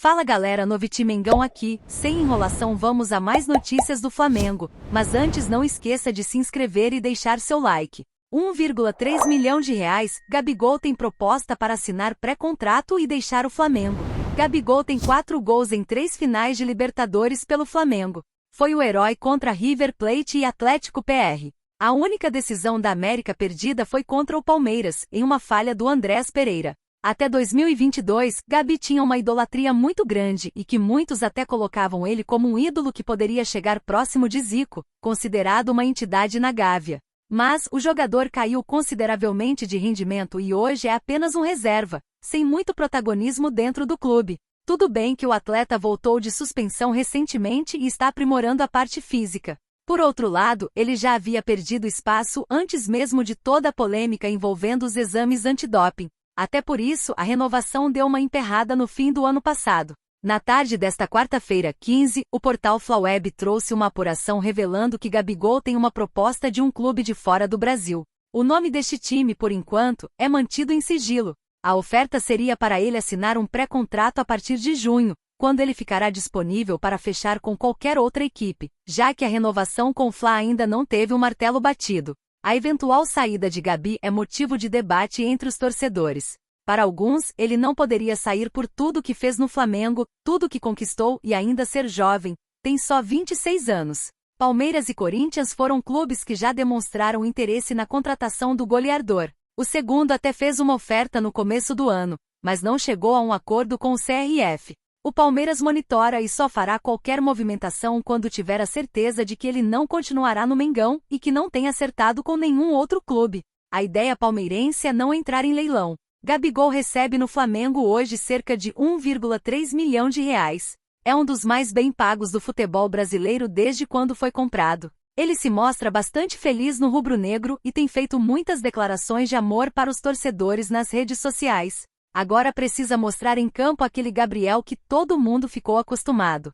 Fala galera, Novitimengão aqui, sem enrolação vamos a mais notícias do Flamengo, mas antes não esqueça de se inscrever e deixar seu like. 1,3 milhão de reais, Gabigol tem proposta para assinar pré-contrato e deixar o Flamengo. Gabigol tem 4 gols em 3 finais de Libertadores pelo Flamengo. Foi o herói contra River Plate e Atlético PR. A única decisão da América perdida foi contra o Palmeiras, em uma falha do Andrés Pereira. Até 2022, Gabi tinha uma idolatria muito grande e que muitos até colocavam ele como um ídolo que poderia chegar próximo de Zico, considerado uma entidade na Gávea. Mas o jogador caiu consideravelmente de rendimento e hoje é apenas um reserva, sem muito protagonismo dentro do clube. Tudo bem que o atleta voltou de suspensão recentemente e está aprimorando a parte física. Por outro lado, ele já havia perdido espaço antes mesmo de toda a polêmica envolvendo os exames antidoping. Até por isso, a renovação deu uma emperrada no fim do ano passado. Na tarde desta quarta-feira, 15, o portal Flaweb trouxe uma apuração revelando que Gabigol tem uma proposta de um clube de fora do Brasil. O nome deste time, por enquanto, é mantido em sigilo. A oferta seria para ele assinar um pré-contrato a partir de junho, quando ele ficará disponível para fechar com qualquer outra equipe, já que a renovação com o Fla ainda não teve um martelo batido. A eventual saída de Gabi é motivo de debate entre os torcedores. Para alguns, ele não poderia sair por tudo que fez no Flamengo, tudo que conquistou e ainda ser jovem, tem só 26 anos. Palmeiras e Corinthians foram clubes que já demonstraram interesse na contratação do goleador. O segundo até fez uma oferta no começo do ano, mas não chegou a um acordo com o CRF. O Palmeiras monitora e só fará qualquer movimentação quando tiver a certeza de que ele não continuará no Mengão e que não tem acertado com nenhum outro clube. A ideia palmeirense é não entrar em leilão. Gabigol recebe no Flamengo hoje cerca de 1,3 milhão de reais. É um dos mais bem pagos do futebol brasileiro desde quando foi comprado. Ele se mostra bastante feliz no rubro-negro e tem feito muitas declarações de amor para os torcedores nas redes sociais. Agora precisa mostrar em campo aquele Gabriel que todo mundo ficou acostumado.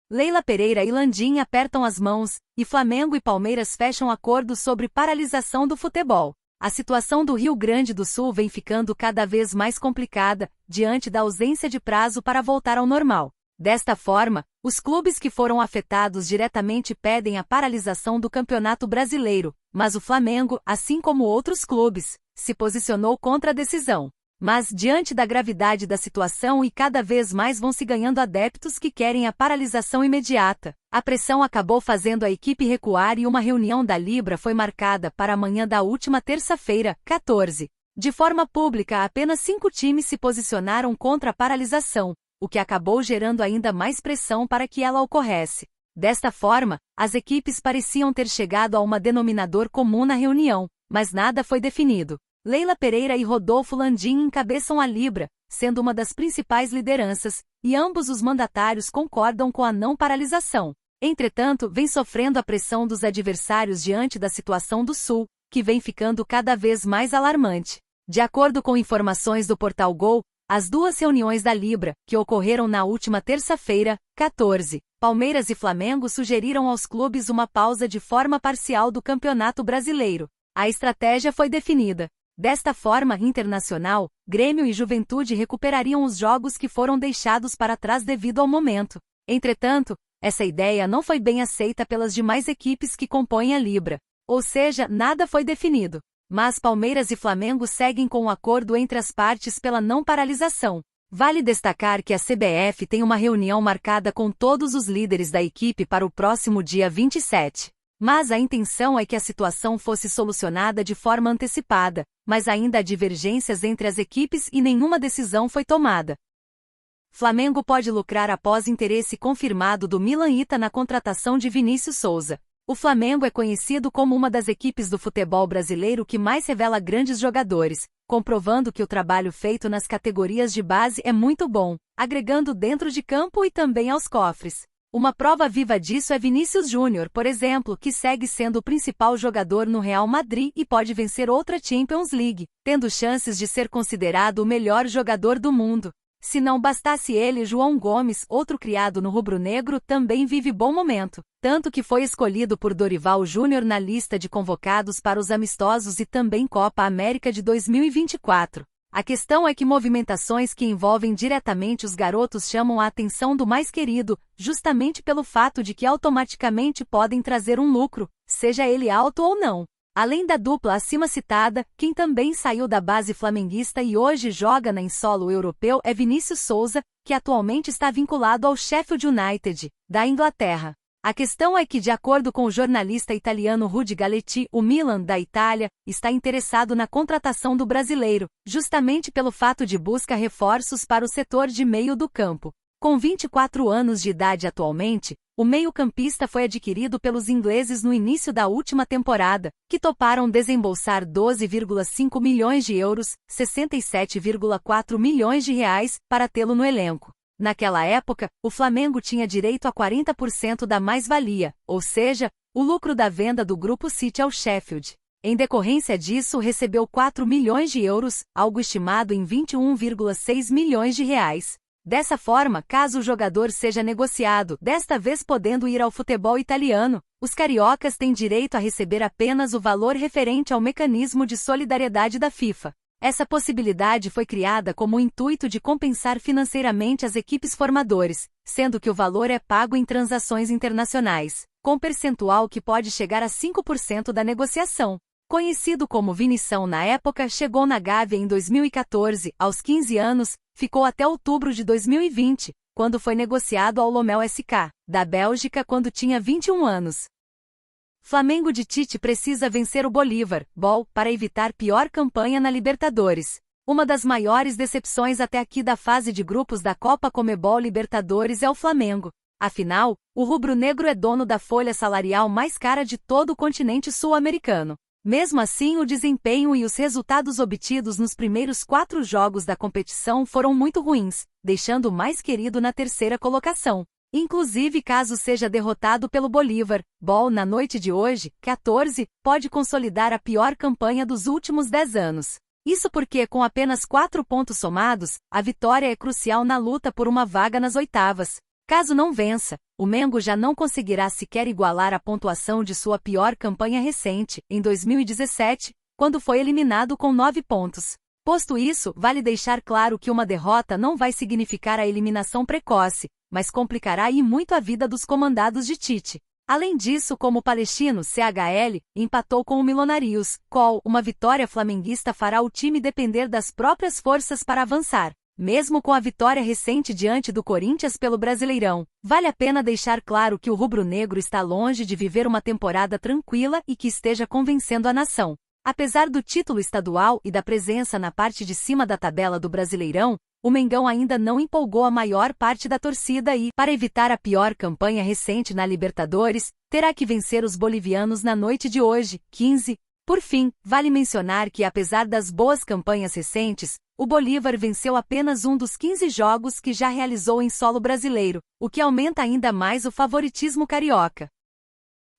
Leila Pereira e Landim apertam as mãos, e Flamengo e Palmeiras fecham acordo sobre paralisação do futebol. A situação do Rio Grande do Sul vem ficando cada vez mais complicada, diante da ausência de prazo para voltar ao normal. Desta forma, os clubes que foram afetados diretamente pedem a paralisação do Campeonato Brasileiro, mas o Flamengo, assim como outros clubes, se posicionou contra a decisão. Mas, diante da gravidade da situação e cada vez mais vão se ganhando adeptos que querem a paralisação imediata, a pressão acabou fazendo a equipe recuar e uma reunião da Libra foi marcada para amanhã da última terça-feira, 14. De forma pública, apenas 5 times se posicionaram contra a paralisação, o que acabou gerando ainda mais pressão para que ela ocorresse. Desta forma, as equipes pareciam ter chegado a um denominador comum na reunião, mas nada foi definido. Leila Pereira e Rodolfo Landim encabeçam a Libra, sendo uma das principais lideranças, e ambos os mandatários concordam com a não paralisação. Entretanto, vem sofrendo a pressão dos adversários diante da situação do Sul, que vem ficando cada vez mais alarmante. De acordo com informações do portal Gol, as 2 reuniões da Libra, que ocorreram na última terça-feira, 14, Palmeiras e Flamengo sugeriram aos clubes uma pausa de forma parcial do Campeonato Brasileiro. A estratégia foi definida. Desta forma, Internacional, Grêmio e Juventude recuperariam os jogos que foram deixados para trás devido ao momento. Entretanto, essa ideia não foi bem aceita pelas demais equipes que compõem a Libra. Ou seja, nada foi definido. Mas Palmeiras e Flamengo seguem com um acordo entre as partes pela não paralisação. Vale destacar que a CBF tem uma reunião marcada com todos os líderes da equipe para o próximo dia 27. Mas a intenção é que a situação fosse solucionada de forma antecipada, mas ainda há divergências entre as equipes e nenhuma decisão foi tomada. Flamengo pode lucrar após interesse confirmado do Milan Ita na contratação de Vinícius Souza. O Flamengo é conhecido como uma das equipes do futebol brasileiro que mais revela grandes jogadores, comprovando que o trabalho feito nas categorias de base é muito bom, agregando dentro de campo e também aos cofres. Uma prova viva disso é Vinícius Júnior, por exemplo, que segue sendo o principal jogador no Real Madrid e pode vencer outra Champions League, tendo chances de ser considerado o melhor jogador do mundo. Se não bastasse ele, João Gomes, outro criado no rubro-negro, também vive bom momento, tanto que foi escolhido por Dorival Júnior na lista de convocados para os amistosos e também Copa América de 2024. A questão é que movimentações que envolvem diretamente os garotos chamam a atenção do mais querido, justamente pelo fato de que automaticamente podem trazer um lucro, seja ele alto ou não. Além da dupla acima citada, quem também saiu da base flamenguista e hoje joga em solo europeu é Vinícius Souza, que atualmente está vinculado ao Sheffield United, da Inglaterra. A questão é que, de acordo com o jornalista italiano Rudy Galetti, o Milan, da Itália, está interessado na contratação do brasileiro, justamente pelo fato de busca reforços para o setor de meio do campo. Com 24 anos de idade atualmente, o meio-campista foi adquirido pelos ingleses no início da última temporada, que toparam desembolsar 12,5 milhões de euros, 67,4 milhões de reais, para tê-lo no elenco. Naquela época, o Flamengo tinha direito a 40% da mais-valia, ou seja, o lucro da venda do Grupo City ao Sheffield. Em decorrência disso, recebeu 4 milhões de euros, algo estimado em 21,6 milhões de reais. Dessa forma, caso o jogador seja negociado, desta vez podendo ir ao futebol italiano, os cariocas têm direito a receber apenas o valor referente ao mecanismo de solidariedade da FIFA. Essa possibilidade foi criada como o intuito de compensar financeiramente as equipes formadores, sendo que o valor é pago em transações internacionais, com percentual que pode chegar a 5% da negociação. Conhecido como Vinição na época, chegou na Gávea em 2014, aos 15 anos, ficou até outubro de 2020, quando foi negociado ao Lommel SK, da Bélgica, quando tinha 21 anos. Flamengo de Tite precisa vencer o Bolívar, BOL, para evitar pior campanha na Libertadores. Uma das maiores decepções até aqui da fase de grupos da Copa Conmebol Libertadores é o Flamengo. Afinal, o rubro-negro é dono da folha salarial mais cara de todo o continente sul-americano. Mesmo assim, o desempenho e os resultados obtidos nos primeiros 4 jogos da competição foram muito ruins, deixando o mais querido na terceira colocação. Inclusive, caso seja derrotado pelo Bolívar, BOL na noite de hoje, 14, pode consolidar a pior campanha dos últimos 10 anos. Isso porque, com apenas 4 pontos somados, a vitória é crucial na luta por uma vaga nas oitavas. Caso não vença, o Mengo já não conseguirá sequer igualar a pontuação de sua pior campanha recente, em 2017, quando foi eliminado com 9 pontos. Posto isso, vale deixar claro que uma derrota não vai significar a eliminação precoce, mas complicará e muito a vida dos comandados de Tite. Além disso, como o palestino CHL empatou com o Milionários, uma vitória flamenguista fará o time depender das próprias forças para avançar. Mesmo com a vitória recente diante do Corinthians pelo Brasileirão, vale a pena deixar claro que o rubro-negro está longe de viver uma temporada tranquila e que esteja convencendo a nação. Apesar do título estadual e da presença na parte de cima da tabela do Brasileirão, o Mengão ainda não empolgou a maior parte da torcida e, para evitar a pior campanha recente na Libertadores, terá que vencer os bolivianos na noite de hoje, 15. Por fim, vale mencionar que, apesar das boas campanhas recentes, o Bolívar venceu apenas um dos 15 jogos que já realizou em solo brasileiro, o que aumenta ainda mais o favoritismo carioca.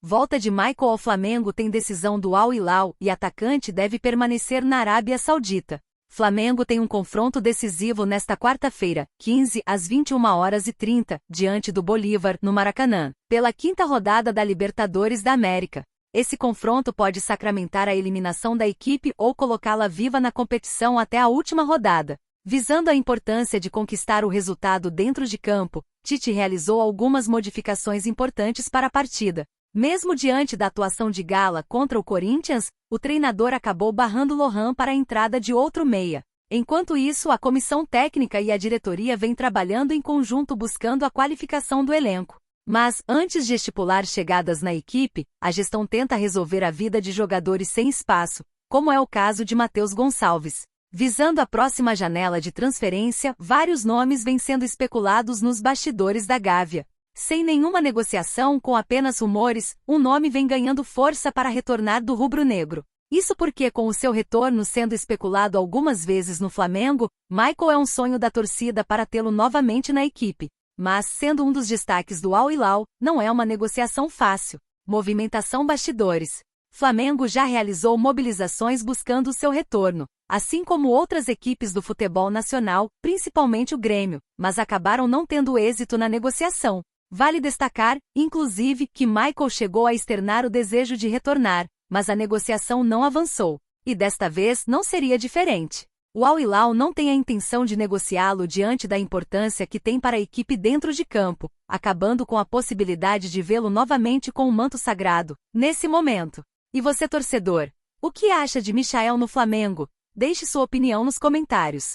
Volta de Michael ao Flamengo tem decisão do Al Hilal e atacante deve permanecer na Arábia Saudita. Flamengo tem um confronto decisivo nesta quarta-feira, 15 às 21h30, diante do Bolívar, no Maracanã, pela 5ª rodada da Libertadores da América. Esse confronto pode sacramentar a eliminação da equipe ou colocá-la viva na competição até a última rodada. Visando a importância de conquistar o resultado dentro de campo, Tite realizou algumas modificações importantes para a partida. Mesmo diante da atuação de Gala contra o Corinthians, o treinador acabou barrando Lohan para a entrada de outro meia. Enquanto isso, a comissão técnica e a diretoria vêm trabalhando em conjunto buscando a qualificação do elenco. Mas, antes de estipular chegadas na equipe, a gestão tenta resolver a vida de jogadores sem espaço, como é o caso de Matheus Gonçalves. Visando a próxima janela de transferência, vários nomes vêm sendo especulados nos bastidores da Gávea. Sem nenhuma negociação, com apenas rumores, um nome vem ganhando força para retornar do rubro-negro. Isso porque, com o seu retorno sendo especulado algumas vezes no Flamengo, Michael é um sonho da torcida para tê-lo novamente na equipe. Mas, sendo um dos destaques do Al Hilal, não é uma negociação fácil. Movimentação bastidores. Flamengo já realizou mobilizações buscando o seu retorno, assim como outras equipes do futebol nacional, principalmente o Grêmio, mas acabaram não tendo êxito na negociação. Vale destacar, inclusive, que Michael chegou a externar o desejo de retornar, mas a negociação não avançou. E desta vez não seria diferente. O Al Hilal não tem a intenção de negociá-lo diante da importância que tem para a equipe dentro de campo, acabando com a possibilidade de vê-lo novamente com o manto sagrado, nesse momento. E você, torcedor? O que acha de Michael no Flamengo? Deixe sua opinião nos comentários.